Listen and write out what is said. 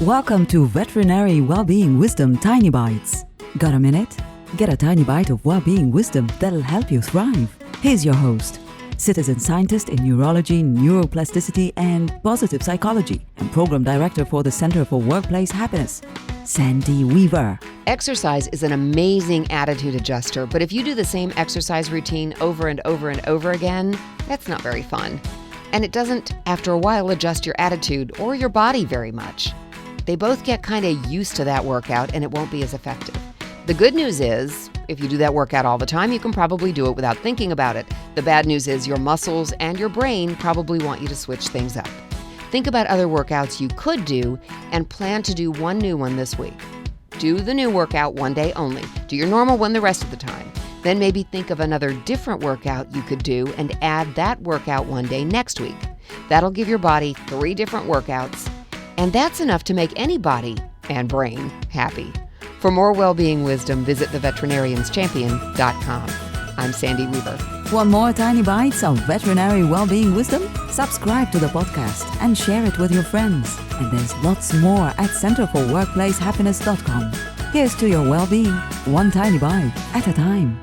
Welcome to Veterinary Wellbeing Wisdom Tiny Bites. Got a minute? Get a tiny bite of well-being wisdom that'll help you thrive. Here's your host, citizen scientist in neurology, neuroplasticity, and positive psychology, and program director for the Center for Workplace Happiness, Sandy Weaver. Exercise is an amazing attitude adjuster, but if you do the same exercise routine over and over and over again, that's not very fun. And it doesn't, after a while, adjust your attitude or your body very much. They both get kind of used to that workout and it won't be as effective. The good news is, if you do that workout all the time, you can probably do it without thinking about it. The bad news is your muscles and your brain probably want you to switch things up. Think about other workouts you could do and plan to do one new one this week. Do the new workout one day only. Do your normal one the rest of the time. Then maybe think of another different workout you could do and add that workout one day next week. That'll give your body 3 different workouts, and that's enough to make any body and brain happy. For more well-being wisdom, visit theveterinarianschampion.com. I'm Sandy Weaver. Want more tiny bites of veterinary well-being wisdom? Subscribe to the podcast and share it with your friends. And there's lots more at centerforworkplacehappiness.com. Here's to your well-being, one tiny bite at a time.